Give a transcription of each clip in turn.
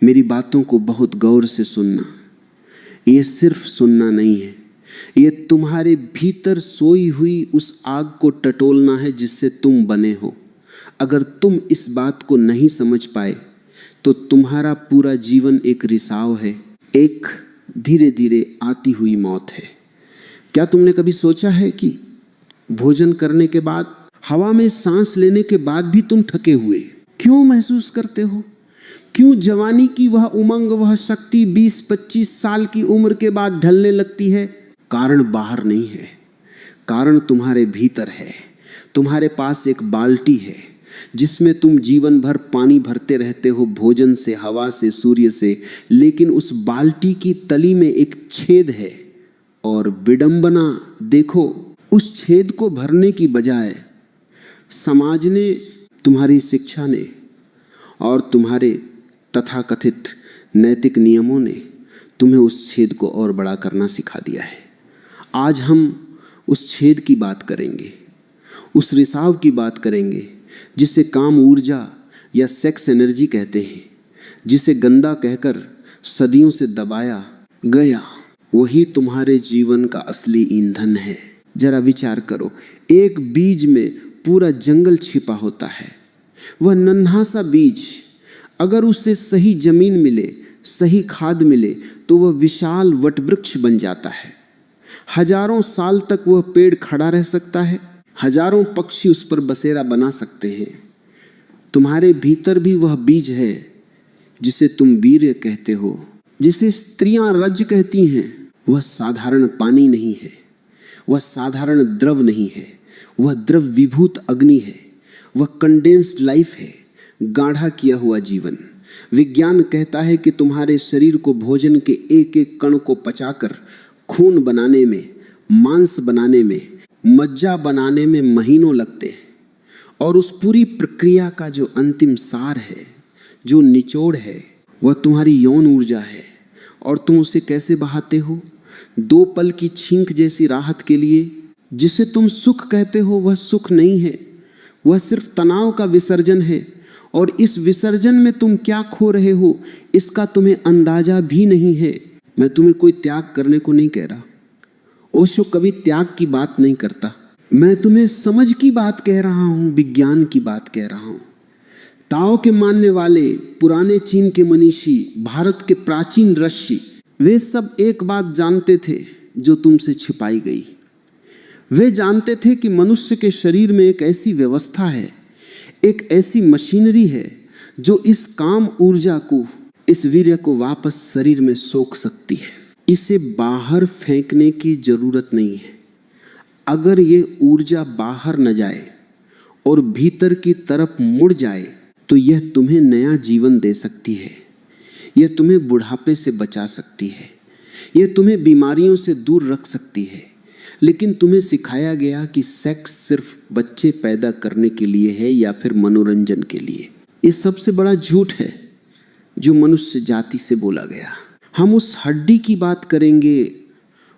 मेरी बातों को बहुत गौर से सुनना। ये सिर्फ सुनना नहीं है, ये तुम्हारे भीतर सोई हुई उस आग को टटोलना है जिससे तुम बने हो। अगर तुम इस बात को नहीं समझ पाए तो तुम्हारा पूरा जीवन एक रिसाव है, एक धीरे धीरे आती हुई मौत है। क्या तुमने कभी सोचा है कि भोजन करने के बाद, हवा में सांस लेने के बाद भी तुम थके हुए क्यों महसूस करते हो? क्यों जवानी की वह उमंग, वह शक्ति 20-25 साल की उम्र के बाद ढलने लगती है? कारण बाहर नहीं है, कारण तुम्हारे भीतर है। तुम्हारे पास एक बाल्टी है जिसमें तुम जीवन भर पानी भरते रहते हो, भोजन से, हवा से, सूर्य से, लेकिन उस बाल्टी की तली में एक छेद है। और विडंबना देखो, उस छेद को भरने की बजाय समाज ने, तुम्हारी शिक्षा ने और तुम्हारे तथाकथित नैतिक नियमों ने तुम्हें उस छेद को और बड़ा करना सिखा दिया है। आज हम उस छेद की बात करेंगे, उस रिसाव की बात करेंगे जिसे काम ऊर्जा या सेक्स एनर्जी कहते हैं, जिसे गंदा कहकर सदियों से दबाया गया वही तुम्हारे जीवन का असली ईंधन है। जरा विचार करो, एक बीज में पूरा जंगल छिपा होता है। वह नन्हा सा बीज अगर उससे सही जमीन मिले, सही खाद मिले तो वह विशाल वटवृक्ष बन जाता है। हजारों साल तक वह पेड़ खड़ा रह सकता है, हजारों पक्षी उस पर बसेरा बना सकते हैं। तुम्हारे भीतर भी वह बीज है जिसे तुम वीर्य कहते हो, जिसे स्त्रियां रज कहती हैं। वह साधारण पानी नहीं है, वह साधारण द्रव नहीं है, वह द्रव विभूत अग्नि है, वह कंडेंस्ड लाइफ है, गाढ़ा किया हुआ जीवन। विज्ञान कहता है कि तुम्हारे शरीर को भोजन के एक एक कण को पचाकर खून बनाने में, मांस बनाने में, मज्जा बनाने में महीनों लगते हैं। और उस पूरी प्रक्रिया का जो अंतिम सार है, जो निचोड़ है, वह तुम्हारी यौन ऊर्जा है। और तुम उसे कैसे बहाते हो? 2 पल की छींक जैसी राहत के लिए। जिसे तुम सुख कहते हो वह सुख नहीं है, वह सिर्फ तनाव का विसर्जन है। और इस विसर्जन में तुम क्या खो रहे हो इसका तुम्हें अंदाजा भी नहीं है। मैं तुम्हें कोई त्याग करने को नहीं कह रहा, ओशो कभी त्याग की बात नहीं करता। मैं तुम्हें समझ की बात कह रहा हूं, विज्ञान की बात कह रहा हूं। ताओ के मानने वाले, पुराने चीन के मनीषी, भारत के प्राचीन ऋषि, वे सब एक बात जानते थे जो तुमसे छिपाई गई। वे जानते थे कि मनुष्य के शरीर में एक ऐसी व्यवस्था है, एक ऐसी मशीनरी है जो इस काम ऊर्जा को, इस वीर्य को वापस शरीर में सोख सकती है। इसे बाहर फेंकने की जरूरत नहीं है। अगर ये ऊर्जा बाहर न जाए और भीतर की तरफ मुड़ जाए तो यह तुम्हें नया जीवन दे सकती है, यह तुम्हें बुढ़ापे से बचा सकती है, यह तुम्हें बीमारियों से दूर रख सकती है। लेकिन तुम्हें सिखाया गया कि सेक्स सिर्फ बच्चे पैदा करने के लिए है या फिर मनोरंजन के लिए। ये सबसे बड़ा झूठ है जो मनुष्य जाति से बोला गया। हम उस हड्डी की बात करेंगे,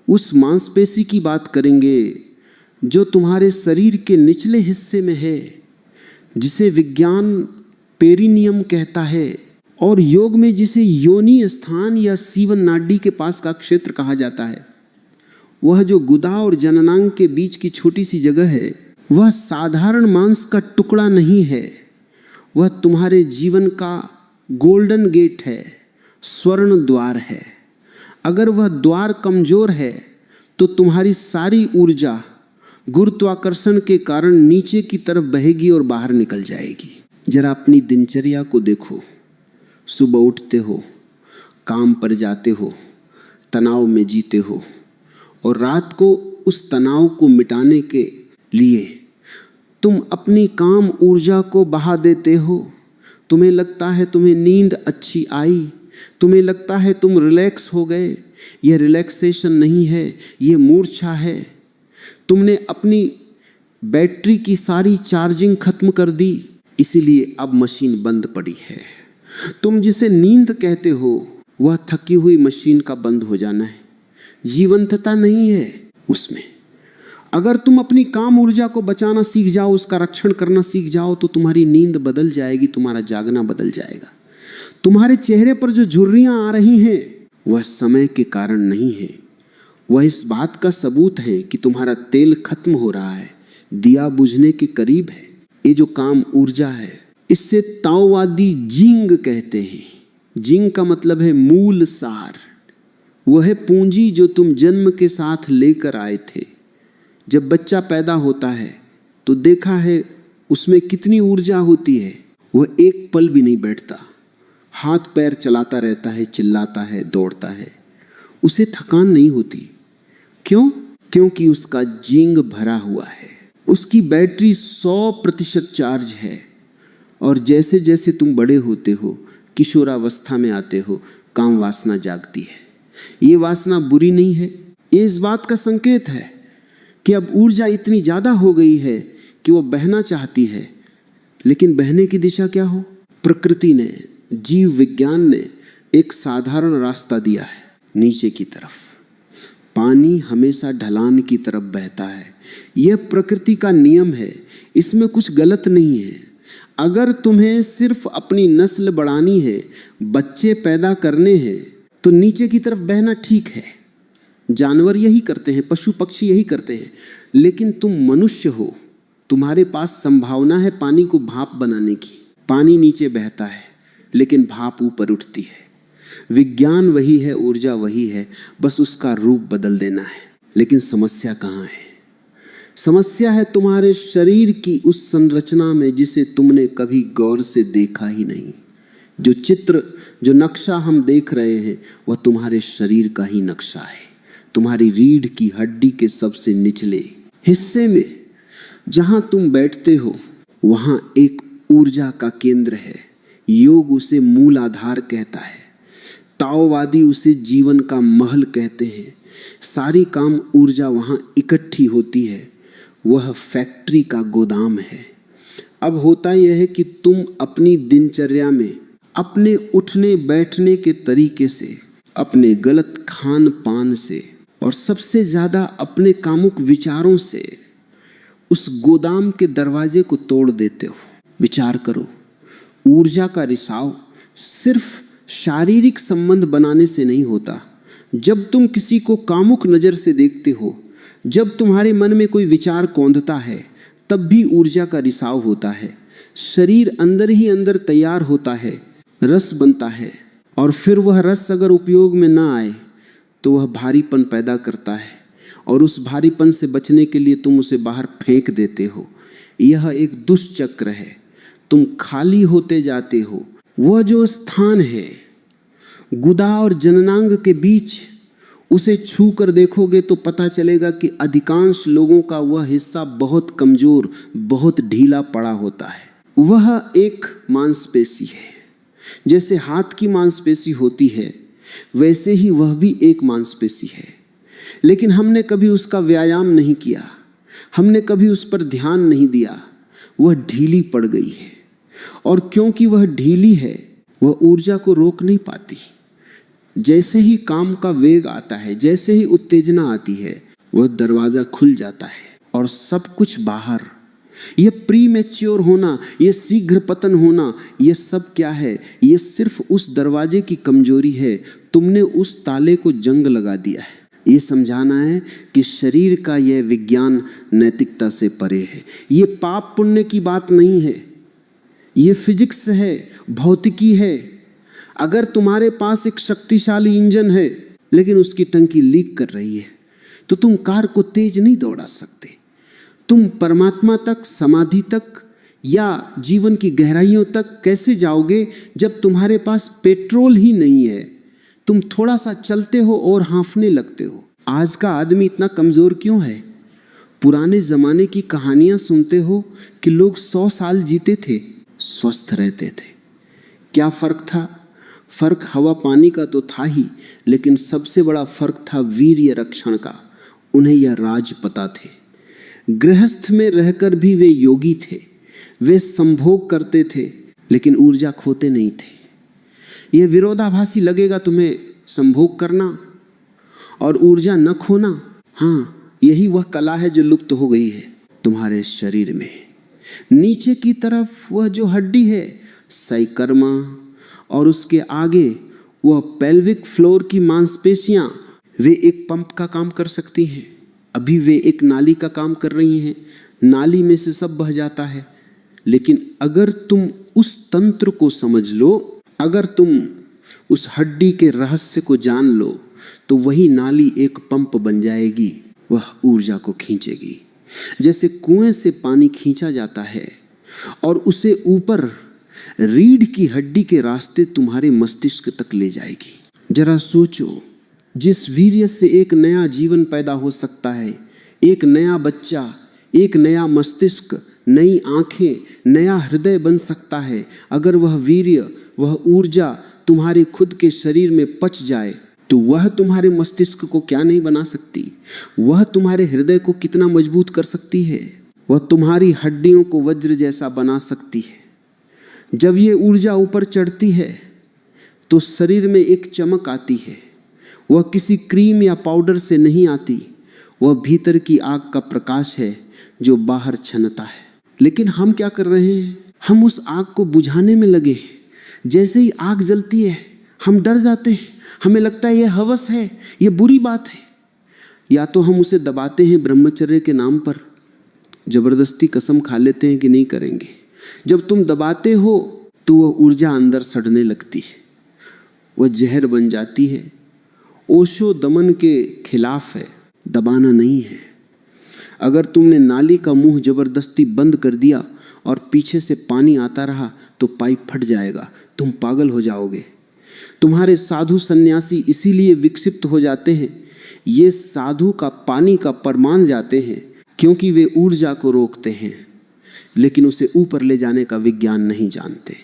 उस मांसपेशी की बात करेंगे जो तुम्हारे शरीर के निचले हिस्से में है, जिसे विज्ञान पेरिनियम कहता है और योग में जिसे योनि स्थान या सीवन नाडी के पास का क्षेत्र कहा जाता है। वह जो गुदा और जननांग के बीच की छोटी सी जगह है, वह साधारण मांस का टुकड़ा नहीं है, वह तुम्हारे जीवन का गोल्डन गेट है, स्वर्ण द्वार है। अगर वह द्वार कमजोर है तो तुम्हारी सारी ऊर्जा गुरुत्वाकर्षण के कारण नीचे की तरफ बहेगी और बाहर निकल जाएगी। जरा अपनी दिनचर्या को देखो। सुबह उठते हो, काम पर जाते हो, तनाव में जीते हो और रात को उस तनाव को मिटाने के लिए तुम अपनी काम ऊर्जा को बहा देते हो। तुम्हें लगता है तुम्हें नींद अच्छी आई, तुम्हें लगता है तुम रिलैक्स हो गए। यह रिलैक्सेशन नहीं है, यह मूर्छा है। तुमने अपनी बैटरी की सारी चार्जिंग खत्म कर दी, इसीलिए अब मशीन बंद पड़ी है। तुम जिसे नींद कहते हो वह थकी हुई मशीन का बंद हो जाना है, जीवंतता नहीं है उसमें। अगर तुम अपनी काम ऊर्जा को बचाना सीख जाओ, उसका रक्षण करना सीख जाओ तो तुम्हारी नींद बदल जाएगी, तुम्हारा जागना बदल जाएगा। तुम्हारे चेहरे पर जो झुर्रियां आ रही हैं वह समय के कारण नहीं है, वह इस बात का सबूत है कि तुम्हारा तेल खत्म हो रहा है, दिया बुझने के करीब है। ये जो काम ऊर्जा है, इससे ताओवादी जिंग कहते हैं। जिंग का मतलब है मूल सार, वह पूंजी जो तुम जन्म के साथ लेकर आए थे। जब बच्चा पैदा होता है तो देखा है उसमें कितनी ऊर्जा होती है। वह एक पल भी नहीं बैठता, हाथ पैर चलाता रहता है, चिल्लाता है, दौड़ता है, उसे थकान नहीं होती। क्यों? क्योंकि उसका जिंग भरा हुआ है, उसकी बैटरी 100% चार्ज है। और जैसे जैसे तुम बड़े होते हो, किशोरावस्था में आते हो, काम वासना जागती है। ये वासना बुरी नहीं है, ये इस बात का संकेत है कि अब ऊर्जा इतनी ज्यादा हो गई है कि वो बहना चाहती है। लेकिन बहने की दिशा क्या हो? प्रकृति ने, जीव विज्ञान ने एक साधारण रास्ता दिया है, नीचे की तरफ। पानी हमेशा ढलान की तरफ बहता है, यह प्रकृति का नियम है, इसमें कुछ गलत नहीं है। अगर तुम्हें सिर्फ अपनी नस्ल बढ़ानी है, बच्चे पैदा करने हैं, तो नीचे की तरफ बहना ठीक है। जानवर यही करते हैं, पशु पक्षी यही करते हैं। लेकिन तुम मनुष्य हो, तुम्हारे पास संभावना है पानी को भाप बनाने की। पानी नीचे बहता है लेकिन भाप ऊपर उठती है। विज्ञान वही है, ऊर्जा वही है, बस उसका रूप बदल देना है। लेकिन समस्या कहाँ है? समस्या है तुम्हारे शरीर की उस संरचना में जिसे तुमने कभी गौर से देखा ही नहीं। जो चित्र, जो नक्शा हम देख रहे हैं, वह तुम्हारे शरीर का ही नक्शा है। तुम्हारी रीढ़ की हड्डी के सबसे निचले हिस्से में जहां तुम बैठते हो, वहां एक ऊर्जा का केंद्र है। योग उसे मूल आधार कहता है, ताओवादी उसे जीवन का महल कहते हैं। सारी काम ऊर्जा वहां इकट्ठी होती है, वह फैक्ट्री का गोदाम है। अब होता यह है कि तुम अपनी दिनचर्या में अपने उठने बैठने के तरीके से, अपने गलत खान पान से और सबसे ज्यादा अपने कामुक विचारों से उस गोदाम के दरवाजे को तोड़ देते हो। विचार करो, ऊर्जा का रिसाव सिर्फ शारीरिक संबंध बनाने से नहीं होता। जब तुम किसी को कामुक नजर से देखते हो, जब तुम्हारे मन में कोई विचार कौंधता है, तब भी ऊर्जा का रिसाव होता है। शरीर अंदर ही अंदर तैयार होता है, रस बनता है, और फिर वह रस अगर उपयोग में ना आए तो वह भारीपन पैदा करता है, और उस भारीपन से बचने के लिए तुम उसे बाहर फेंक देते हो। यह एक दुष्चक्र है, तुम खाली होते जाते हो। वह जो स्थान है गुदा और जननांग के बीच, उसे छू कर देखोगे तो पता चलेगा कि अधिकांश लोगों का वह हिस्सा बहुत कमजोर, बहुत ढीला पड़ा होता है। वह एक मांसपेशी है। जैसे हाथ की मांसपेशी होती है, वैसे ही वह भी एक मांसपेशी है। लेकिन हमने कभी उसका व्यायाम नहीं किया, हमने कभी उस पर ध्यान नहीं दिया, वह ढीली पड़ गई है। और क्योंकि वह ढीली है, वह ऊर्जा को रोक नहीं पाती। जैसे ही काम का वेग आता है, जैसे ही उत्तेजना आती है, वह दरवाजा खुल जाता है और सब कुछ बाहर। यह प्रीमैच्योर होना, यह शीघ्र पतन होना, यह सब क्या है? यह सिर्फ उस दरवाजे की कमजोरी है। तुमने उस ताले को जंग लगा दिया है। ये समझाना है कि शरीर का यह विज्ञान नैतिकता से परे है। ये पाप पुण्य की बात नहीं है, ये फिजिक्स है, भौतिकी है। अगर तुम्हारे पास एक शक्तिशाली इंजन है लेकिन उसकी टंकी लीक कर रही है, तो तुम कार को तेज नहीं दौड़ा सकते। तुम परमात्मा तक, समाधि तक या जीवन की गहराइयों तक कैसे जाओगे जब तुम्हारे पास पेट्रोल ही नहीं है? तुम थोड़ा सा चलते हो और हांफने लगते हो। आज का आदमी इतना कमजोर क्यों है? पुराने जमाने की कहानियां सुनते हो कि लोग 100 साल जीते थे, स्वस्थ रहते थे। क्या फर्क था? फर्क हवा पानी का तो था ही, लेकिन सबसे बड़ा फर्क था वीर्य रक्षण का। उन्हें यह राज पता थे। गृहस्थ में रहकर भी वे योगी थे, वे संभोग करते थे लेकिन ऊर्जा खोते नहीं थे। यह विरोधाभासी लगेगा तुम्हें, संभोग करना और ऊर्जा न खोना। हाँ, यही वह कला है जो लुप्त हो गई है तुम्हारे शरीर में। नीचे की तरफ वह जो हड्डी है, सैकर्मा, और उसके आगे वह पेल्विक फ्लोर की मांसपेशियां, वे एक पंप का काम कर सकती हैं। अभी वे एक नाली का काम कर रही हैं, नाली में से सब बह जाता है। लेकिन अगर तुम उस तंत्र को समझ लो, अगर तुम उस हड्डी के रहस्य को जान लो, तो वही नाली एक पंप बन जाएगी, वह ऊर्जा को खींचेगी। जैसे कुएं से पानी खींचा जाता है और उसे ऊपर रीढ़ की हड्डी के रास्ते तुम्हारे मस्तिष्क तक ले जाएगी। जरा सोचो, जिस वीर्य से एक नया जीवन पैदा हो सकता है, एक नया बच्चा, एक नया मस्तिष्क, नई आंखें, नया हृदय बन सकता है, अगर वह वीर्य, वह ऊर्जा तुम्हारे खुद के शरीर में पच जाए, तो वह तुम्हारे मस्तिष्क को क्या नहीं बना सकती? वह तुम्हारे हृदय को कितना मजबूत कर सकती है? वह तुम्हारी हड्डियों को वज्र जैसा बना सकती है। जब ये ऊर्जा ऊपर चढ़ती है तो शरीर में एक चमक आती है। वह किसी क्रीम या पाउडर से नहीं आती, वह भीतर की आग का प्रकाश है जो बाहर छनता है। लेकिन हम क्या कर रहे हैं? हम उस आग को बुझाने में लगे। जैसे ही आग जलती है हम डर जाते हैं, हमें लगता है यह हवस है, यह बुरी बात है। या तो हम उसे दबाते हैं ब्रह्मचर्य के नाम पर, जबरदस्ती कसम खा लेते हैं कि नहीं करेंगे। जब तुम दबाते हो तो वह ऊर्जा अंदर सड़ने लगती है, वह जहर बन जाती है। ओशो दमन के खिलाफ है, दबाना नहीं है। अगर तुमने नाली का मुंह जबरदस्ती बंद कर दिया और पीछे से पानी आता रहा तो पाइप फट जाएगा, तुम पागल हो जाओगे। तुम्हारे साधु सन्यासी इसीलिए विक्षिप्त हो जाते हैं, ये साधु का पानी का परमान जाते हैं, क्योंकि वे ऊर्जा को रोकते हैं, लेकिन उसे ऊपर ले जाने का विज्ञान नहीं जानते।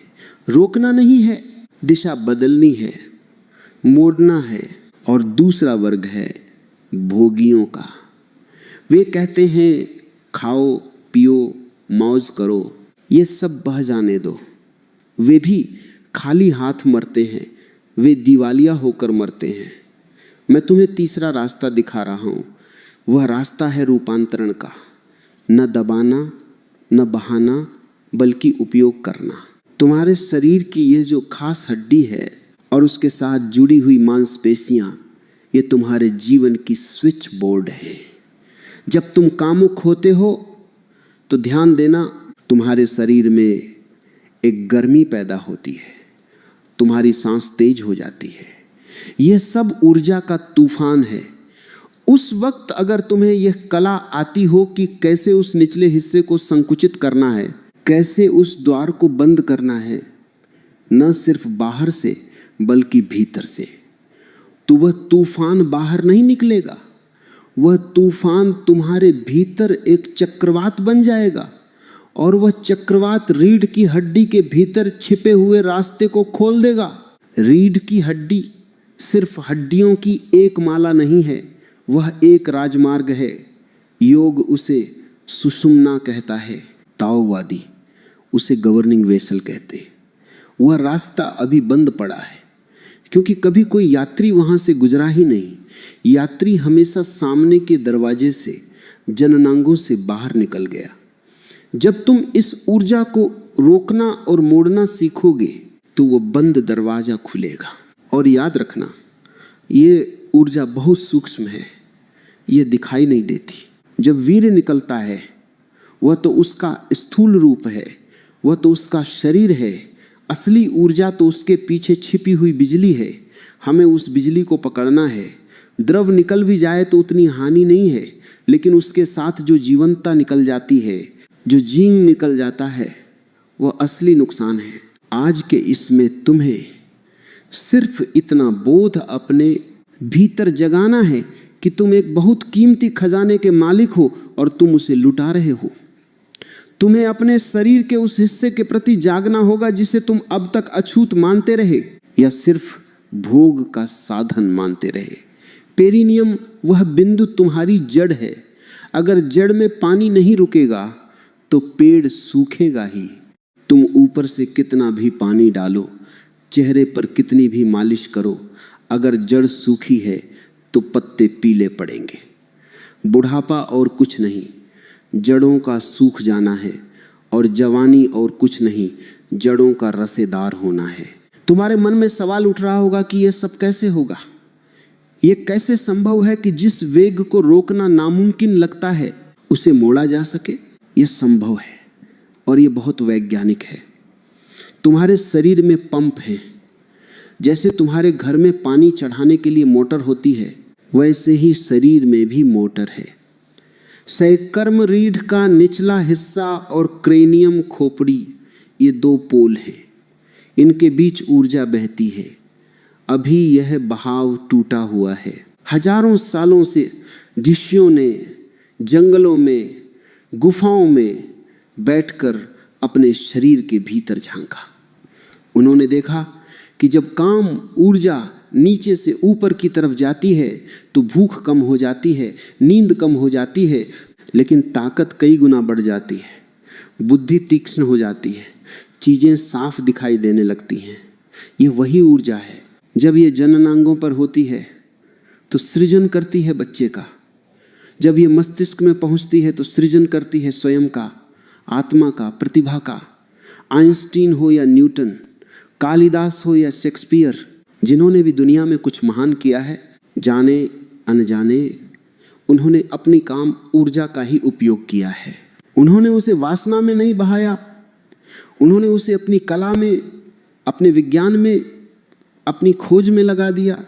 रोकना नहीं है, दिशा बदलनी है, मोड़ना है। और दूसरा वर्ग है भोगियों का। वे कहते हैं खाओ पियो मौज करो, ये सब बह जाने दो। वे भी खाली हाथ मरते हैं, वे दिवालिया होकर मरते हैं। मैं तुम्हें तीसरा रास्ता दिखा रहा हूं, वह रास्ता है रूपांतरण का। न दबाना, न बहाना, बल्कि उपयोग करना। तुम्हारे शरीर की यह जो खास हड्डी है और उसके साथ जुड़ी हुई मांसपेशियां, ये तुम्हारे जीवन की स्विच बोर्ड है। जब तुम कामुक होते हो तो ध्यान देना, तुम्हारे शरीर में एक गर्मी पैदा होती है, तुम्हारी सांस तेज हो जाती है। यह सब ऊर्जा का तूफान है। उस वक्त अगर तुम्हें यह कला आती हो कि कैसे उस निचले हिस्से को संकुचित करना है, कैसे उस द्वार को बंद करना है, न सिर्फ बाहर से बल्कि भीतर से, तो वह तूफान बाहर नहीं निकलेगा। वह तूफान तुम्हारे भीतर एक चक्रवात बन जाएगा और वह चक्रवात रीढ़ की हड्डी के भीतर छिपे हुए रास्ते को खोल देगा। रीढ़ की हड्डी सिर्फ हड्डियों की एक माला नहीं है, वह एक राजमार्ग है। योग उसे सुषुम्ना कहता है, ताओवादी उसे गवर्निंग वेसल कहते हैं। वह रास्ता अभी बंद पड़ा है क्योंकि कभी कोई यात्री वहां से गुजरा ही नहीं। यात्री हमेशा सामने के दरवाजे से, जननांगों से बाहर निकल गया। जब तुम इस ऊर्जा को रोकना और मोड़ना सीखोगे तो वो बंद दरवाजा खुलेगा। और याद रखना, ये ऊर्जा बहुत सूक्ष्म है, ये दिखाई नहीं देती। जब वीर्य निकलता है वह तो उसका स्थूल रूप है, वह तो उसका शरीर है। असली ऊर्जा तो उसके पीछे छिपी हुई बिजली है। हमें उस बिजली को पकड़ना है। द्रव निकल भी जाए तो उतनी हानि नहीं है, लेकिन उसके साथ जो जीवंतता निकल जाती है, जो जीन निकल जाता है, वह असली नुकसान है। आज के इसमें तुम्हें सिर्फ इतना बोध अपने भीतर जगाना है कि तुम एक बहुत कीमती खजाने के मालिक हो और तुम उसे लुटा रहे हो। तुम्हें अपने शरीर के उस हिस्से के प्रति जागना होगा जिसे तुम अब तक अछूत मानते रहे या सिर्फ भोग का साधन मानते रहे। पेरिनियम वह बिंदु तुम्हारी जड़ है। अगर जड़ में पानी नहीं रुकेगा तो पेड़ सूखेगा ही। तुम ऊपर से कितना भी पानी डालो, चेहरे पर कितनी भी मालिश करो, अगर जड़ सूखी है तो पत्ते पीले पड़ेंगे। बुढ़ापा और कुछ नहीं, जड़ों का सूख जाना है। और जवानी और कुछ नहीं, जड़ों का रसेदार होना है। तुम्हारे मन में सवाल उठ रहा होगा कि यह सब कैसे होगा, यह कैसे संभव है कि जिस वेग को रोकना नामुमकिन लगता है उसे मोड़ा जा सके। यह संभव है और यह बहुत वैज्ञानिक है। तुम्हारे शरीर में पंप है। जैसे तुम्हारे घर में पानी चढ़ाने के लिए मोटर होती है, वैसे ही शरीर में भी मोटर है। सैकर्म रीढ़ का निचला हिस्सा और क्रेनियम खोपड़ी, ये दो पोल हैं। इनके बीच ऊर्जा बहती है। अभी यह बहाव टूटा हुआ है। हजारों सालों से ऋषियों ने जंगलों में, गुफाओं में बैठकर अपने शरीर के भीतर झांका। उन्होंने देखा कि जब काम ऊर्जा नीचे से ऊपर की तरफ जाती है तो भूख कम हो जाती है, नींद कम हो जाती है, लेकिन ताकत कई गुना बढ़ जाती है, बुद्धि तीक्ष्ण हो जाती है, चीजें साफ दिखाई देने लगती हैं। ये वही ऊर्जा है। जब ये जननांगों पर होती है तो सृजन करती है बच्चे का। जब ये मस्तिष्क में पहुंचती है तो सृजन करती है स्वयं का, आत्मा का, प्रतिभा का। आइंस्टीन हो या न्यूटन, कालिदास हो या शेक्सपियर, जिन्होंने भी दुनिया में कुछ महान किया है, जाने अनजाने उन्होंने अपनी काम ऊर्जा का ही उपयोग किया है। उन्होंने उसे वासना में नहीं बहाया, उन्होंने उसे अपनी कला में, अपने विज्ञान में, अपनी खोज में लगा दिया।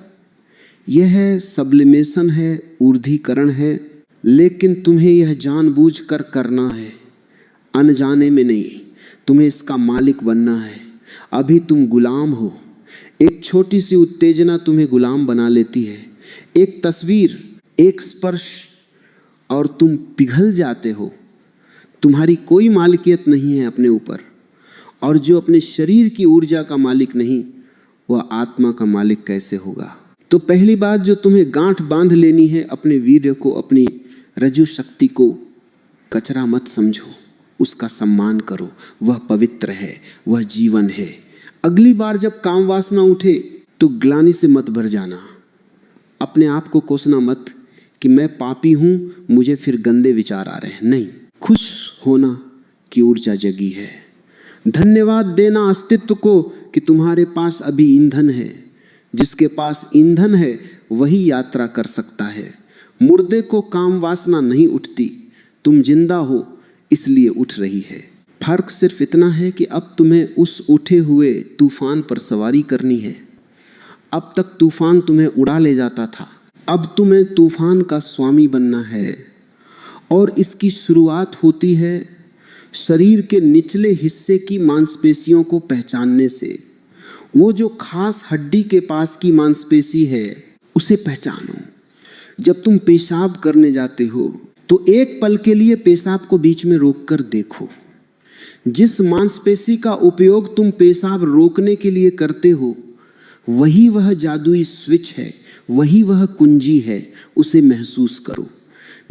यह है सब्लिमेशन है, ऊर्ध्वीकरण है। लेकिन तुम्हें यह जानबूझकर करना है, अनजाने में नहीं। तुम्हें इसका मालिक बनना है। अभी तुम गुलाम हो। एक छोटी सी उत्तेजना तुम्हें गुलाम बना लेती है, एक तस्वीर, एक स्पर्श, और तुम पिघल जाते हो। तुम्हारी कोई मालिकियत नहीं है अपने ऊपर। और जो अपने शरीर की ऊर्जा का मालिक नहीं, वह आत्मा का मालिक कैसे होगा? तो पहली बात जो तुम्हें गांठ बांध लेनी है, अपने वीर्य को, अपनी रज्जु शक्ति को कचरा मत समझो, उसका सम्मान करो। वह पवित्र है, वह जीवन है। अगली बार जब काम वासना उठे तो ग्लानि से मत भर जाना। अपने आप को कोसना मत कि मैं पापी हूं, मुझे फिर गंदे विचार आ रहे हैं। नहीं, खुश होना कि ऊर्जा जगी है। धन्यवाद देना अस्तित्व को कि तुम्हारे पास अभी ईंधन है। जिसके पास ईंधन है वही यात्रा कर सकता है। मुर्दे को काम वासना नहीं उठती, तुम जिंदा हो इसलिए उठ रही है। फर्क सिर्फ इतना है कि अब तुम्हें उस उठे हुए तूफान पर सवारी करनी है। अब तक तूफान तुम्हें उड़ा ले जाता था, अब तुम्हें तूफान का स्वामी बनना है। और इसकी शुरुआत होती है शरीर के निचले हिस्से की मांसपेशियों को पहचानने से। वो जो खास हड्डी के पास की मांसपेशी है उसे पहचानो। जब तुम पेशाब करने जाते हो तो एक पल के लिए पेशाब को बीच में रोककर देखो। जिस मांसपेशी का उपयोग तुम पेशाब रोकने के लिए करते हो, वही वह जादुई स्विच है, वही वह कुंजी है। उसे महसूस करो।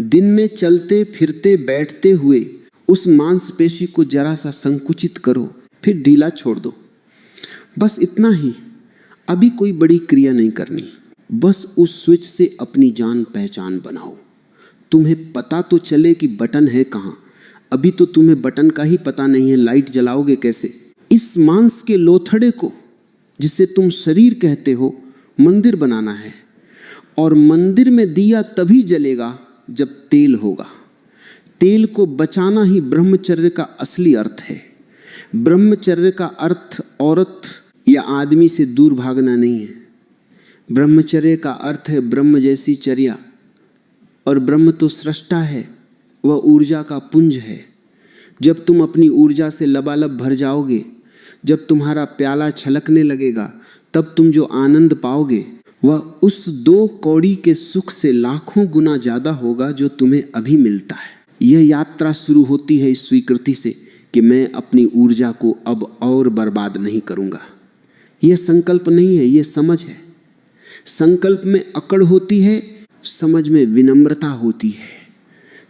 दिन में चलते फिरते बैठते हुए उस मांसपेशी को जरा सा संकुचित करो, फिर ढीला छोड़ दो। बस इतना ही। अभी कोई बड़ी क्रिया नहीं करनी, बस उस स्विच से अपनी जान पहचान बनाओ। तुम्हें पता तो चले कि बटन है कहाँ। अभी तो तुम्हें बटन का ही पता नहीं है, लाइट जलाओगे कैसे? इस मांस के लोथड़े को, जिसे तुम शरीर कहते हो, मंदिर बनाना है। और मंदिर में दिया तभी जलेगा जब तेल होगा। तेल को बचाना ही ब्रह्मचर्य का असली अर्थ है। ब्रह्मचर्य का अर्थ औरत या आदमी से दूर भागना नहीं है। ब्रह्मचर्य का अर्थ है ब्रह्म जैसी चर्या। और ब्रह्म तो सृष्टा है, वह ऊर्जा का पुंज है। जब तुम अपनी ऊर्जा से लबालब भर जाओगे, जब तुम्हारा प्याला छलकने लगेगा, तब तुम जो आनंद पाओगे वह उस 2 कौड़ी के सुख से लाखों गुना ज्यादा होगा जो तुम्हें अभी मिलता है। यह यात्रा शुरू होती है इस स्वीकृति से कि मैं अपनी ऊर्जा को अब और बर्बाद नहीं करूंगा। यह संकल्प नहीं है, यह समझ है। संकल्प में अकड़ होती है, समझ में विनम्रता होती है।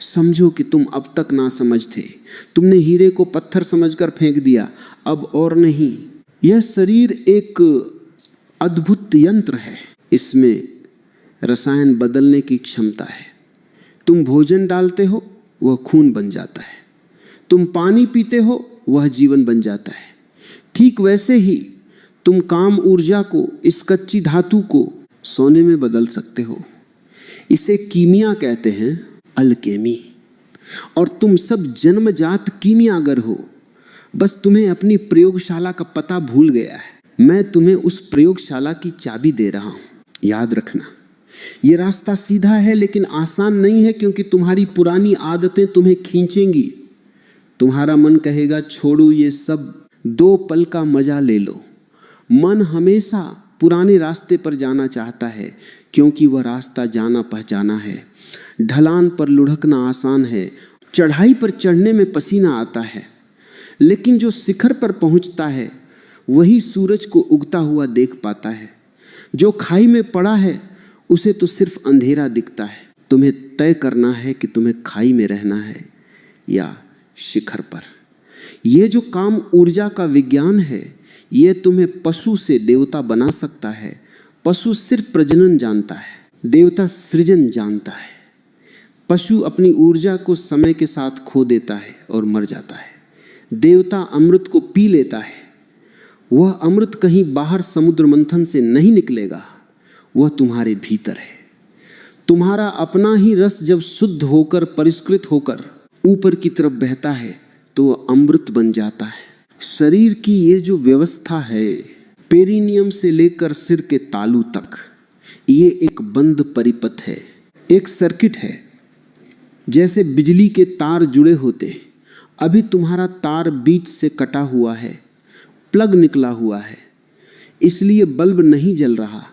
समझो कि तुम अब तक ना समझ थे। तुमने हीरे को पत्थर समझकर फेंक दिया, अब और नहीं। यह शरीर एक अद्भुत यंत्र है, इसमें रसायन बदलने की क्षमता है। तुम भोजन डालते हो, वह खून बन जाता है। तुम पानी पीते हो, वह जीवन बन जाता है। ठीक वैसे ही तुम काम ऊर्जा को, इस कच्ची धातु को सोने में बदल सकते हो। इसे कीमिया कहते हैं, अल्केमी। और तुम सब जन्मजात कीमियागर हो, बस तुम्हें अपनी प्रयोगशाला का पता भूल गया है। मैं तुम्हें उस प्रयोगशाला की चाबी दे रहा हूं। याद रखना, ये रास्ता सीधा है लेकिन आसान नहीं है, क्योंकि तुम्हारी पुरानी आदतें तुम्हें खींचेंगी। तुम्हारा मन कहेगा छोड़ो ये सब, 2 पल का मजा ले लो। मन हमेशा पुराने रास्ते पर जाना चाहता है, क्योंकि वह रास्ता जाना पहचाना है। ढलान पर लुढ़कना आसान है, चढ़ाई पर चढ़ने में पसीना आता है, लेकिन जो शिखर पर पहुंचता है वही सूरज को उगता हुआ देख पाता है। जो खाई में पड़ा है उसे तो सिर्फ अंधेरा दिखता है। तुम्हें तय करना है कि तुम्हें खाई में रहना है या शिखर पर। यह जो काम ऊर्जा का विज्ञान है, यह तुम्हें पशु से देवता बना सकता है। पशु सिर्फ प्रजनन जानता है, देवता सृजन जानता है। पशु अपनी ऊर्जा को समय के साथ खो देता है और मर जाता है। देवता अमृत को पी लेता है। वह अमृत कहीं बाहर समुद्र मंथन से नहीं निकलेगा, वह तुम्हारे भीतर है। तुम्हारा अपना ही रस जब शुद्ध होकर, परिष्कृत होकर ऊपर की तरफ बहता है तो वह अमृत बन जाता है। शरीर की ये जो व्यवस्था है, पेरिनियम से लेकर सिर के तालू तक, ये एक बंद परिपथ है, एक सर्किट है। जैसे बिजली के तार जुड़े होते, अभी तुम्हारा तार बीच से कटा हुआ है, प्लग निकला हुआ है, इसलिए बल्ब नहीं जल रहा।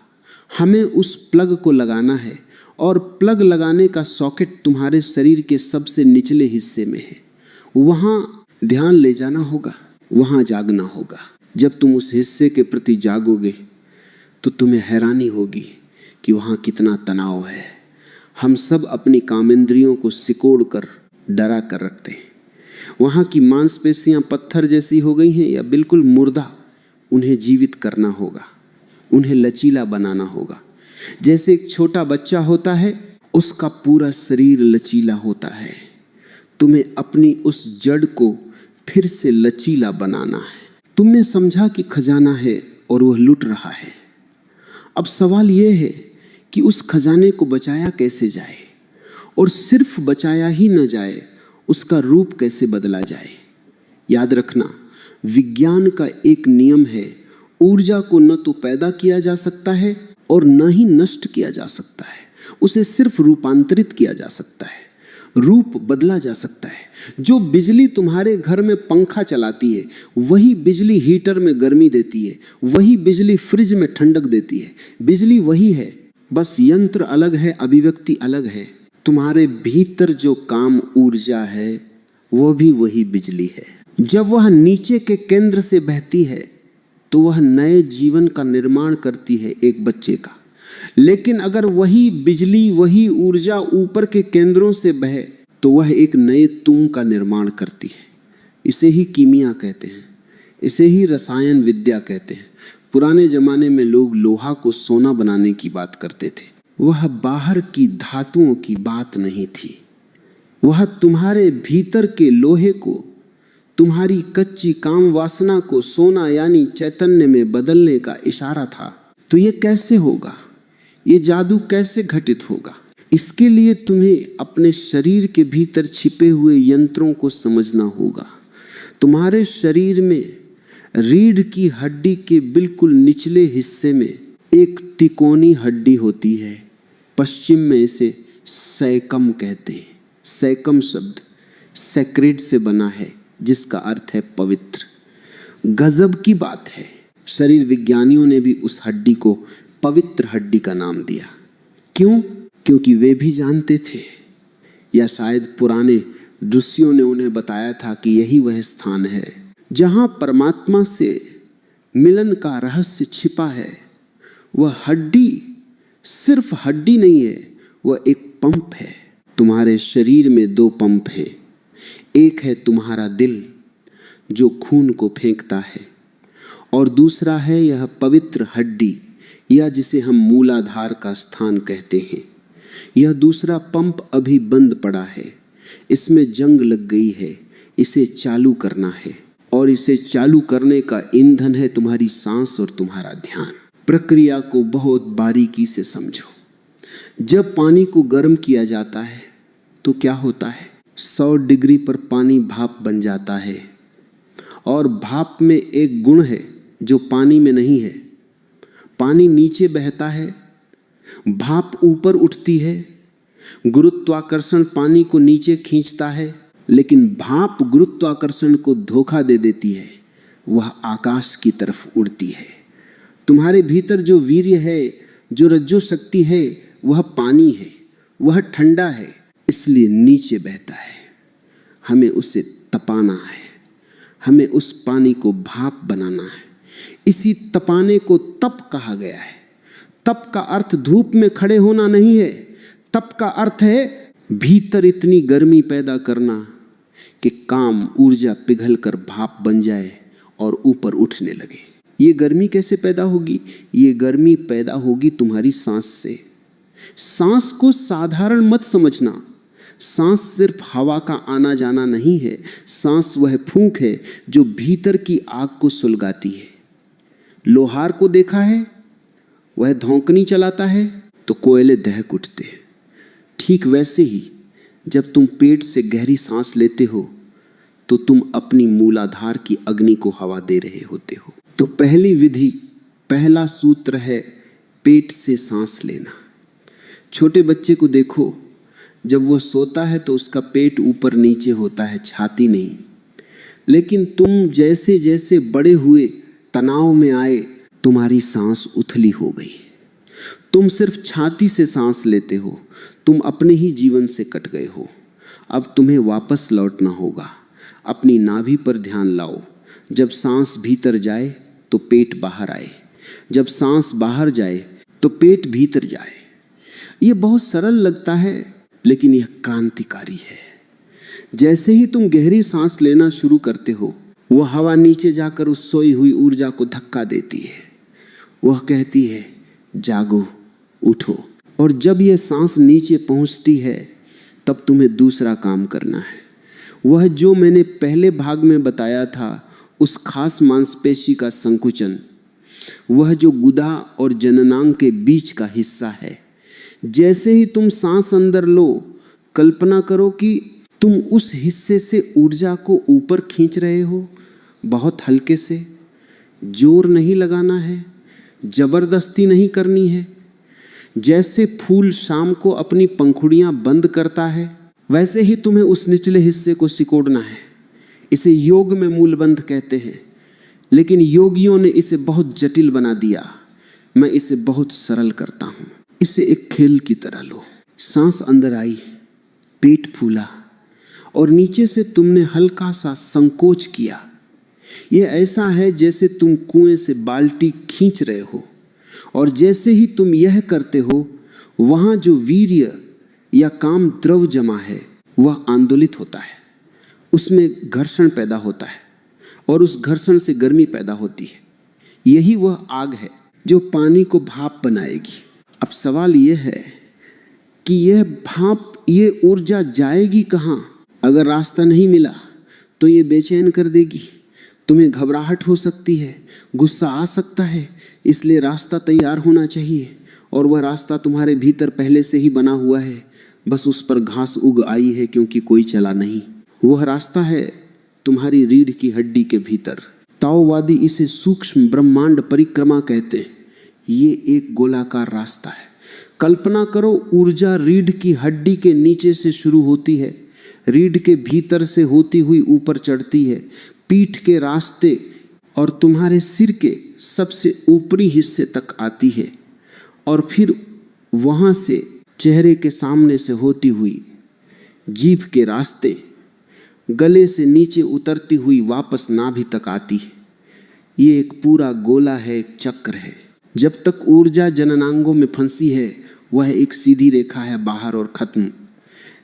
हमें उस प्लग को लगाना है, और प्लग लगाने का सॉकेट तुम्हारे शरीर के सबसे निचले हिस्से में है। वहां ध्यान ले जाना होगा, वहां जागना होगा। जब तुम उस हिस्से के प्रति जागोगे तो तुम्हें हैरानी होगी कि वहां कितना तनाव है। हम सब अपनी कामेंद्रियों को सिकोड़ कर, डरा कर रखते हैं। वहां की मांसपेशियां पत्थर जैसी हो गई हैं या बिल्कुल मुर्दा। उन्हें जीवित करना होगा, उन्हें लचीला बनाना होगा। जैसे एक छोटा बच्चा होता है, उसका पूरा शरीर लचीला होता है। तुम्हें अपनी उस जड़ को फिर से लचीला बनाना है। तुमने समझा कि खजाना है और वह लुट रहा है। अब सवाल यह है कि उस खजाने को बचाया कैसे जाए, और सिर्फ बचाया ही न जाए, उसका रूप कैसे बदला जाए। याद रखना, विज्ञान का एक नियम है, ऊर्जा को न तो पैदा किया जा सकता है और न ही नष्ट किया जा सकता है। उसे सिर्फ रूपांतरित किया जा सकता है, रूप बदला जा सकता है। जो बिजली तुम्हारे घर में पंखा चलाती है, वही बिजली हीटर में गर्मी देती है, वही बिजली फ्रिज में ठंडक देती है। बिजली वही है, बस यंत्र अलग है, अभिव्यक्ति अलग है। तुम्हारे भीतर जो काम ऊर्जा है, वो भी वही बिजली है। जब वह नीचे के केंद्र से बहती है तो वह नए जीवन का निर्माण करती है, एक बच्चे का। लेकिन अगर वही बिजली, वही ऊर्जा ऊपर के केंद्रों से बहे तो वह एक नए तुम का निर्माण करती है। इसे ही कीमिया कहते हैं, इसे ही रसायन विद्या कहते हैं। पुराने जमाने में लोग लोहा को सोना बनाने की बात करते थे। वह बाहर की धातुओं की बात नहीं थी, वह तुम्हारे भीतर के लोहे को, तुम्हारी कच्ची काम वासना को सोना यानी चैतन्य में बदलने का इशारा था। तो ये कैसे होगा, ये जादू कैसे घटित होगा? इसके लिए तुम्हें अपने शरीर के भीतर छिपे हुए यंत्रों को समझना होगा। तुम्हारे शरीर में रीढ़ की हड्डी के बिल्कुल निचले हिस्से में एक तिकोनी हड्डी होती है। पश्चिम में इसे सैकम कहते हैं। सैकम शब्द सैक्रेड से बना है, जिसका अर्थ है पवित्र। गजब की बात है, शरीर विज्ञानियों ने भी उस हड्डी को पवित्र हड्डी का नाम दिया। क्यों? क्योंकि वे भी जानते थे, या शायद पुराने ऋषियों ने उन्हें बताया था कि यही वह स्थान है जहां परमात्मा से मिलन का रहस्य छिपा है। वह हड्डी सिर्फ हड्डी नहीं है, वह एक पंप है। तुम्हारे शरीर में 2 पंप हैं। एक है तुम्हारा दिल जो खून को फेंकता है, और दूसरा है यह पवित्र हड्डी, या जिसे हम मूलाधार का स्थान कहते हैं। यह दूसरा पंप अभी बंद पड़ा है, इसमें जंग लग गई है, इसे चालू करना है। और इसे चालू करने का ईंधन है तुम्हारी सांस और तुम्हारा ध्यान। प्रक्रिया को बहुत बारीकी से समझो। जब पानी को गर्म किया जाता है तो क्या होता है? 100 डिग्री पर पानी भाप बन जाता है, और भाप में एक गुण है जो पानी में नहीं है। पानी नीचे बहता है, भाप ऊपर उठती है, गुरुत्वाकर्षण पानी को नीचे खींचता है, लेकिन भाप गुरुत्वाकर्षण को धोखा दे देती है, वह आकाश की तरफ उड़ती है। तुम्हारे भीतर जो वीर्य है, जो रज्जु शक्ति है, वह पानी है, वह ठंडा है, इसलिए नीचे बहता है। हमें उसे तपाना है, हमें उस पानी को भाप बनाना है। इसी तपाने को तप कहा गया है। तप का अर्थ धूप में खड़े होना नहीं है। तप का अर्थ है भीतर इतनी गर्मी पैदा करना कि काम ऊर्जा पिघल कर भाप बन जाए और ऊपर उठने लगे। ये गर्मी कैसे पैदा होगी? ये गर्मी पैदा होगी तुम्हारी सांस से। सांस को साधारण मत समझना। सांस सिर्फ हवा का आना जाना नहीं है। सांस वह फूंक है जो भीतर की आग को सुलगाती है। लोहार को देखा है? वह धौंकनी चलाता है तो कोयले दहक उठते हैं। ठीक वैसे ही जब तुम पेट से गहरी सांस लेते हो तो तुम अपनी मूलाधार की अग्नि को हवा दे रहे होते हो। तो पहली विधि, पहला सूत्र है पेट से सांस लेना। छोटे बच्चे को देखो, जब वो सोता है तो उसका पेट ऊपर नीचे होता है, छाती नहीं। लेकिन तुम जैसे जैसे बड़े हुए, तनाव में आए, तुम्हारी सांस उथली हो गई। तुम सिर्फ छाती से सांस लेते हो, तुम अपने ही जीवन से कट गए हो। अब तुम्हें वापस लौटना होगा। अपनी नाभि पर ध्यान लाओ। जब सांस भीतर जाए तो पेट बाहर आए, जब सांस बाहर जाए तो पेट भीतर जाए। ये बहुत सरल लगता है, लेकिन यह क्रांतिकारी है। जैसे ही तुम गहरी सांस लेना शुरू करते हो, वह हवा नीचे जाकर उस सोई हुई ऊर्जा को धक्का देती है। वह कहती है जागो, उठो। और जब यह सांस नीचे पहुंचती है तब तुम्हें दूसरा काम करना है। वह जो मैंने पहले भाग में बताया था, उस खास मांसपेशी का संकुचन, वह जो गुदा और जननांग के बीच का हिस्सा है। जैसे ही तुम सांस अंदर लो, कल्पना करो कि तुम उस हिस्से से ऊर्जा को ऊपर खींच रहे हो, बहुत हल्के से। जोर नहीं लगाना है, जबरदस्ती नहीं करनी है। जैसे फूल शाम को अपनी पंखुड़ियां बंद करता है, वैसे ही तुम्हें उस निचले हिस्से को सिकोड़ना है। इसे योग में मूलबंध कहते हैं, लेकिन योगियों ने इसे बहुत जटिल बना दिया। मैं इसे बहुत सरल करता हूं। इसे एक खेल की तरह लो। सांस अंदर आई, पेट फूला, और नीचे से तुमने हल्का सा संकोच किया। यह ऐसा है जैसे तुम कुएं से बाल्टी खींच रहे हो, और जैसे ही तुम यह करते हो, वहां जो वीर्य या काम द्रव जमा है वह आंदोलित होता है, उसमें घर्षण पैदा होता है, और उस घर्षण से गर्मी पैदा होती है। यही वह आग है जो पानी को भाप बनाएगी। अब सवाल यह है कि यह भाप, ये ऊर्जा जाएगी कहाँ? अगर रास्ता नहीं मिला तो ये बेचैन कर देगी, तुम्हें घबराहट हो सकती है, गुस्सा आ सकता है। इसलिए रास्ता तैयार होना चाहिए, और वह रास्ता तुम्हारे भीतर पहले से ही बना हुआ है, बस उस पर घास उग आई है क्योंकि कोई चला नहीं। वह रास्ता है तुम्हारी रीढ़ की हड्डी के भीतर। ताओवादी इसे सूक्ष्म ब्रह्मांड परिक्रमा कहते हैं। ये एक गोलाकार रास्ता है। कल्पना करो, ऊर्जा रीढ़ की हड्डी के नीचे से शुरू होती है, रीढ़ के भीतर से होती हुई ऊपर चढ़ती है, पीठ के रास्ते और तुम्हारे सिर के सबसे ऊपरी हिस्से तक आती है, और फिर वहां से चेहरे के सामने से होती हुई जीभ के रास्ते गले से नीचे उतरती हुई वापस नाभि तक आती है। ये एक पूरा गोला है, एक चक्र है। जब तक ऊर्जा जननांगों में फंसी है वह एक सीधी रेखा है बाहर और खत्म,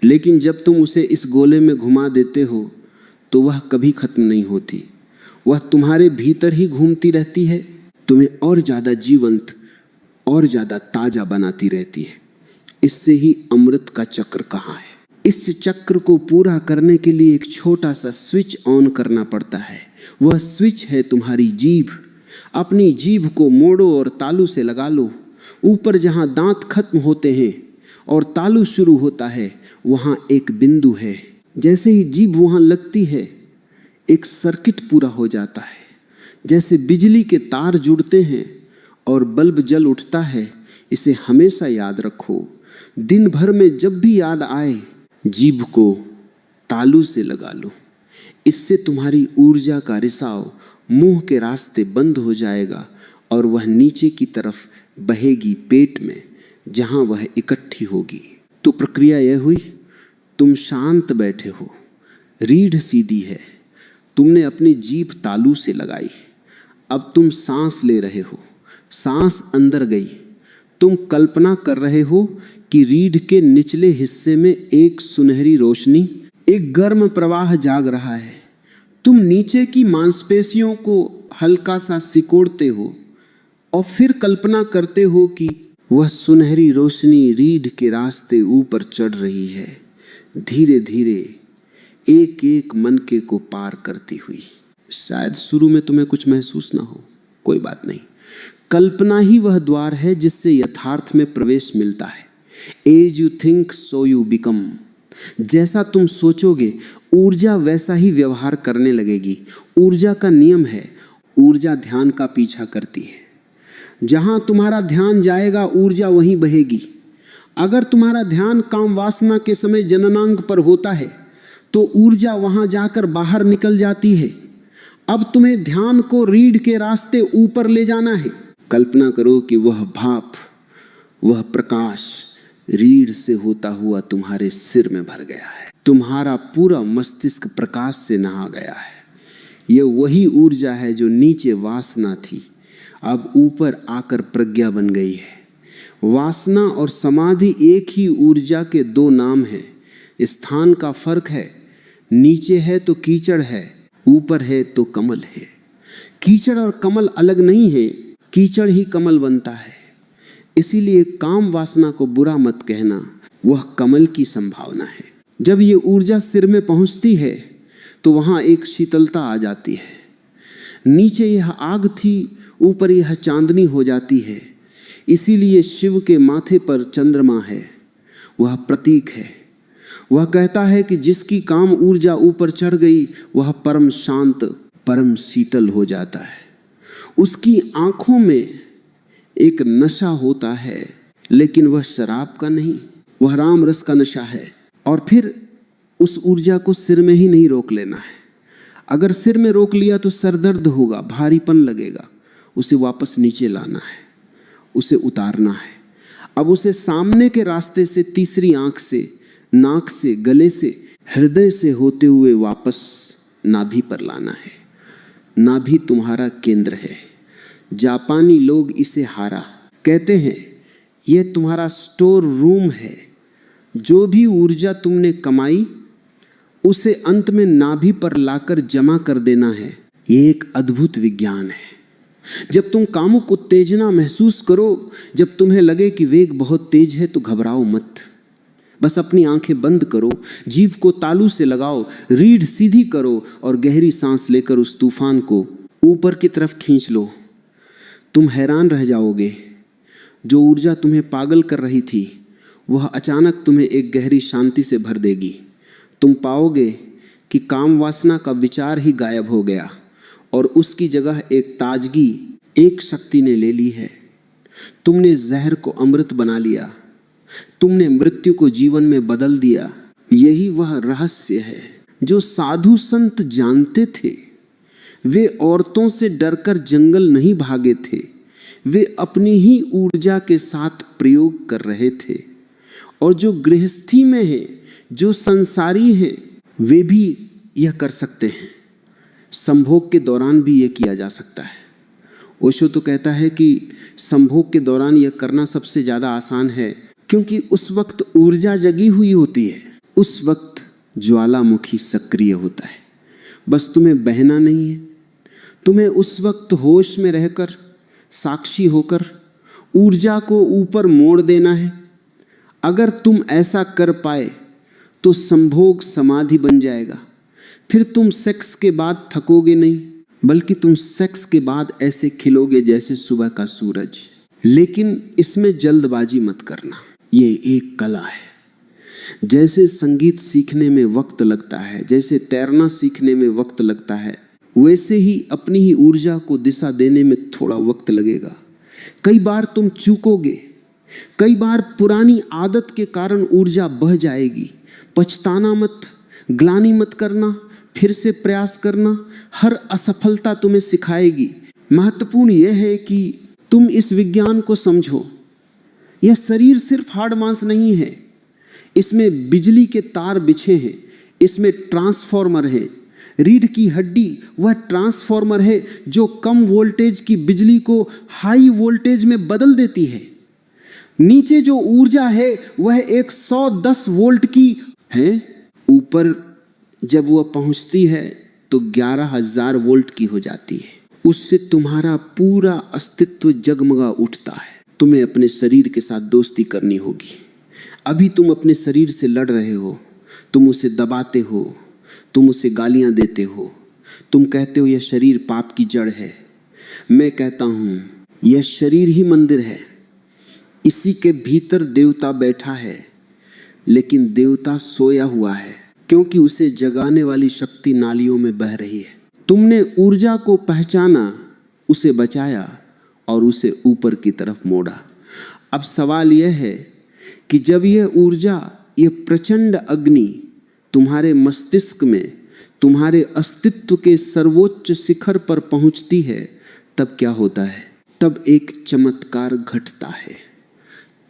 लेकिन जब तुम उसे इस गोले में घुमा देते हो तो वह कभी खत्म नहीं होती। वह तुम्हारे भीतर ही घूमती रहती है, तुम्हें और ज़्यादा जीवंत और ज़्यादा ताज़ा बनाती रहती है। इससे ही अमृत का चक्र कहा है। इस चक्र को पूरा करने के लिए एक छोटा सा स्विच ऑन करना पड़ता है, वह स्विच है तुम्हारी जीभ। अपनी जीभ को मोड़ो और तालू से लगा लो। ऊपर जहां दांत खत्म होते हैं और तालू शुरू होता है, वहां एक बिंदु है। जैसे ही जीभ वहां लगती है, एक सर्किट पूरा हो जाता है। जैसे बिजली के तार जुड़ते हैं और बल्ब जल उठता है। इसे हमेशा याद रखो। दिन भर में जब भी याद आए, जीभ को तालू से लगा लो। इससे तुम्हारी ऊर्जा का रिसाव मुंह के रास्ते बंद हो जाएगा और वह नीचे की तरफ बहेगी पेट में, जहां वह इकट्ठी होगी। तो प्रक्रिया यह हुई, तुम शांत बैठे हो, रीढ़ सीधी है, तुमने अपनी जीभ तालू से लगाई। अब तुम सांस ले रहे हो, सांस अंदर गई। तुम कल्पना कर रहे हो कि रीढ़ के निचले हिस्से में एक सुनहरी रोशनी, एक गर्म प्रवाह जाग रहा है। तुम नीचे की मांसपेशियों को हल्का सा सिकोड़ते हो और फिर कल्पना करते हो कि वह सुनहरी रोशनी रीढ़ के रास्ते ऊपर चढ़ रही है, धीरे धीरे एक एक मनके को पार करती हुई। शायद शुरू में तुम्हें कुछ महसूस ना हो, कोई बात नहीं। कल्पना ही वह द्वार है जिससे यथार्थ में प्रवेश मिलता है। As you think so you become. जैसा तुम सोचोगे, ऊर्जा वैसा ही व्यवहार करने लगेगी। ऊर्जा का नियम है, ऊर्जा ध्यान का पीछा करती है। जहां तुम्हारा ध्यान जाएगा, ऊर्जा वहीं बहेगी। अगर तुम्हारा ध्यान काम वासना के समय जननांग पर होता है, तो ऊर्जा वहां जाकर बाहर निकल जाती है। अब तुम्हें ध्यान को रीढ़ के रास्ते ऊपर ले जाना है। कल्पना करो कि वह भाप, वह प्रकाश रीढ़ से होता हुआ तुम्हारे सिर में भर गया है। तुम्हारा पूरा मस्तिष्क प्रकाश से नहा गया है। यह वही ऊर्जा है जो नीचे वासना थी, अब ऊपर आकर प्रज्ञा बन गई है। वासना और समाधि एक ही ऊर्जा के दो नाम हैं। स्थान का फर्क है, नीचे है तो कीचड़ है, ऊपर है तो कमल है। कीचड़ और कमल अलग नहीं है, कीचड़ ही कमल बनता है। इसीलिए काम वासना को बुरा मत कहना, वह कमल की संभावना है। जब ये ऊर्जा सिर में पहुंचती है तो वहां एक शीतलता आ जाती है। नीचे यह आग थी, ऊपर यह चांदनी हो जाती है। इसीलिए शिव के माथे पर चंद्रमा है, वह प्रतीक है। वह कहता है कि जिसकी काम ऊर्जा ऊपर चढ़ गई, वह परम शांत, परम शीतल हो जाता है। उसकी आंखों में एक नशा होता है, लेकिन वह शराब का नहीं, वह राम रस का नशा है। और फिर उस ऊर्जा को सिर में ही नहीं रोक लेना है। अगर सिर में रोक लिया तो सरदर्द होगा, भारीपन लगेगा। उसे वापस नीचे लाना है, उसे उतारना है। अब उसे सामने के रास्ते से, तीसरी आंख से, नाक से, गले से, हृदय से होते हुए वापस नाभि पर लाना है। नाभि तुम्हारा केंद्र है। जापानी लोग इसे हारा कहते हैं। यह तुम्हारा स्टोर रूम है। जो भी ऊर्जा तुमने कमाई, उसे अंत में नाभि पर लाकर जमा कर देना है। यह एक अद्भुत विज्ञान है। जब तुम कामुक उत्तेजना महसूस करो, जब तुम्हें लगे कि वेग बहुत तेज है, तो घबराओ मत। बस अपनी आंखें बंद करो, जीभ को तालू से लगाओ, रीढ़ सीधी करो और गहरी सांस लेकर उस तूफान को ऊपर की तरफ खींच लो। तुम हैरान रह जाओगे। जो ऊर्जा तुम्हें पागल कर रही थी, वह अचानक तुम्हें एक गहरी शांति से भर देगी। तुम पाओगे कि काम वासना का विचार ही गायब हो गया और उसकी जगह एक ताजगी, एक शक्ति ने ले ली है। तुमने जहर को अमृत बना लिया, तुमने मृत्यु को जीवन में बदल दिया। यही वह रहस्य है जो साधु संत जानते थे। वे औरतों से डरकर जंगल नहीं भागे थे, वे अपनी ही ऊर्जा के साथ प्रयोग कर रहे थे। और जो गृहस्थी में है, जो संसारी हैं, वे भी यह कर सकते हैं। संभोग के दौरान भी यह किया जा सकता है। ओशो तो कहता है कि संभोग के दौरान यह करना सबसे ज़्यादा आसान है, क्योंकि उस वक्त ऊर्जा जगी हुई होती है, उस वक्त ज्वालामुखी सक्रिय होता है। बस तुम्हें बहना नहीं है, तुम्हें उस वक्त होश में रहकर, साक्षी होकर ऊर्जा को ऊपर मोड़ देना है। अगर तुम ऐसा कर पाए तो संभोग समाधि बन जाएगा। फिर तुम सेक्स के बाद थकोगे नहीं, बल्कि तुम सेक्स के बाद ऐसे खिलोगे जैसे सुबह का सूरज। लेकिन इसमें जल्दबाजी मत करना, ये एक कला है। जैसे संगीत सीखने में वक्त लगता है, जैसे तैरना सीखने में वक्त लगता है, वैसे ही अपनी ही ऊर्जा को दिशा देने में थोड़ा वक्त लगेगा। कई बार तुम चूकोगे, कई बार पुरानी आदत के कारण ऊर्जा बह जाएगी। पछताना मत, ग्लानि मत करना, फिर से प्रयास करना। हर असफलता तुम्हें सिखाएगी। महत्वपूर्ण यह है कि तुम इस विज्ञान को समझो। यह शरीर सिर्फ हाड़ मांस नहीं है, इसमें बिजली के तार बिछे हैं, इसमें ट्रांसफॉर्मर है। रीढ़ की हड्डी वह ट्रांसफॉर्मर है जो कम वोल्टेज की बिजली को हाई वोल्टेज में बदल देती है। नीचे जो ऊर्जा है वह 110 वोल्ट की है, ऊपर जब वह पहुंचती है तो 11,000 वोल्ट की हो जाती है। उससे तुम्हारा पूरा अस्तित्व जगमगा उठता है। तुम्हें अपने शरीर के साथ दोस्ती करनी होगी। अभी तुम अपने शरीर से लड़ रहे हो, तुम उसे दबाते हो, तुम उसे गालियां देते हो, तुम कहते हो यह शरीर पाप की जड़ है। मैं कहता हूं यह शरीर ही मंदिर है, इसी के भीतर देवता बैठा है, लेकिन देवता सोया हुआ है क्योंकि उसे जगाने वाली शक्ति नालियों में बह रही है। तुमने ऊर्जा को पहचाना, उसे बचाया और उसे ऊपर की तरफ मोड़ा। अब सवाल यह है कि जब यह ऊर्जा, यह प्रचंड अग्नि तुम्हारे मस्तिष्क में, तुम्हारे अस्तित्व के सर्वोच्च शिखर पर पहुंचती है, तब क्या होता है? तब एक चमत्कार घटता है।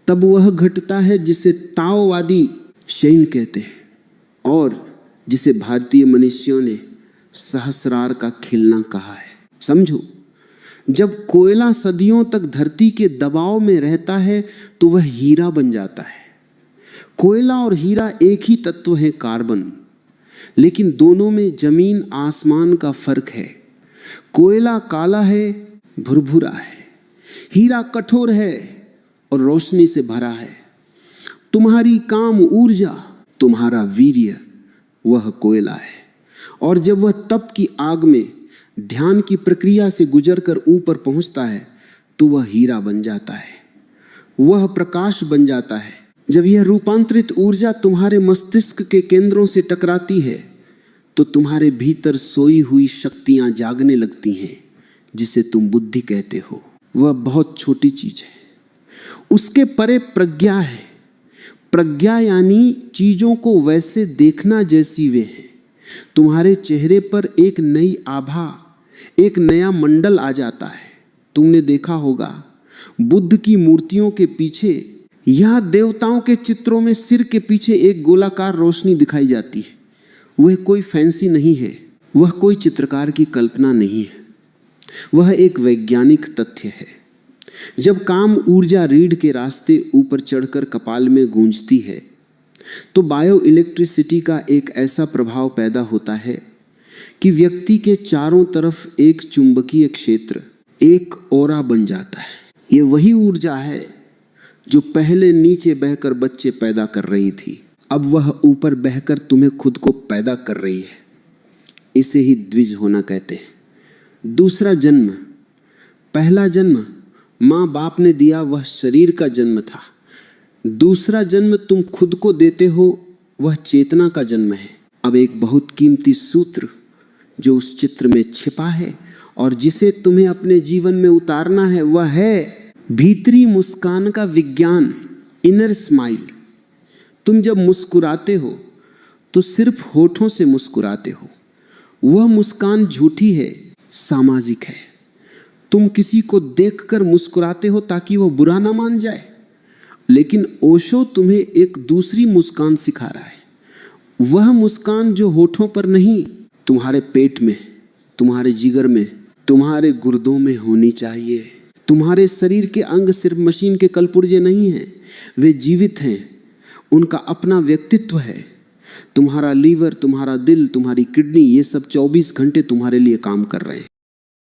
तब वह घटता है जिसे ताओवादी शैन कहते हैं और जिसे भारतीय मनुष्यों ने सहस्रार का खिलना कहा है। समझो, जब कोयला सदियों तक धरती के दबाव में रहता है तो वह हीरा बन जाता है। कोयला और हीरा एक ही तत्व है, कार्बन, लेकिन दोनों में जमीन आसमान का फर्क है। कोयला काला है, भुरभुरा है, हीरा कठोर है और रोशनी से भरा है। तुम्हारी काम ऊर्जा, तुम्हारा वीर्य वह कोयला है, और जब वह तप की आग में ध्यान की प्रक्रिया से गुजरकर ऊपर पहुंचता है तो वह हीरा बन जाता है, वह प्रकाश बन जाता है। जब यह रूपांतरित ऊर्जा तुम्हारे मस्तिष्क के केंद्रों से टकराती है तो तुम्हारे भीतर सोई हुई शक्तियां जागने लगती हैं, जिसे तुम बुद्धि कहते हो। वह बहुत छोटी चीज है, उसके परे प्रज्ञा है। प्रज्ञा यानी चीजों को वैसे देखना जैसी वे हैं। तुम्हारे चेहरे पर एक नई आभा, एक नया मंडल आ जाता है। तुमने देखा होगा बुद्ध की मूर्तियों के पीछे या देवताओं के चित्रों में सिर के पीछे एक गोलाकार रोशनी दिखाई जाती है। वह कोई फैंसी नहीं है, वह कोई चित्रकार की कल्पना नहीं है, वह एक वैज्ञानिक तथ्य है। जब काम ऊर्जा रीढ़ के रास्ते ऊपर चढ़कर कपाल में गूंजती है तो बायो इलेक्ट्रिसिटी का एक ऐसा प्रभाव पैदा होता है कि व्यक्ति के चारों तरफ एक चुंबकीय क्षेत्र, एक ओरा बन जाता है। यह वही ऊर्जा है जो पहले नीचे बहकर बच्चे पैदा कर रही थी, अब वह ऊपर बहकर तुम्हें खुद को पैदा कर रही है। इसे ही द्विज होना कहते हैं। दूसरा जन्म, पहला जन्म माँ बाप ने दिया, वह शरीर का जन्म था। दूसरा जन्म तुम खुद को देते हो, वह चेतना का जन्म है। अब एक बहुत कीमती सूत्र जो उस चित्र में छिपा है और जिसे तुम्हें अपने जीवन में उतारना है, वह है भीतरी मुस्कान का विज्ञान, इनर स्माइल। तुम जब मुस्कुराते हो तो सिर्फ होठों से मुस्कुराते हो। वह मुस्कान झूठी है, सामाजिक है। तुम किसी को देखकर मुस्कुराते हो ताकि वह बुरा ना मान जाए, लेकिन ओशो तुम्हें एक दूसरी मुस्कान सिखा रहा है। वह मुस्कान जो होठों पर नहीं, तुम्हारे पेट में, तुम्हारे जिगर में, तुम्हारे गुर्दों में होनी चाहिए। तुम्हारे शरीर के अंग सिर्फ मशीन के कलपुर्जे नहीं हैं, वे जीवित हैं, उनका अपना व्यक्तित्व है। तुम्हारा लीवर, तुम्हारा दिल, तुम्हारी किडनी, ये सब 24 घंटे तुम्हारे लिए काम कर रहे हैं।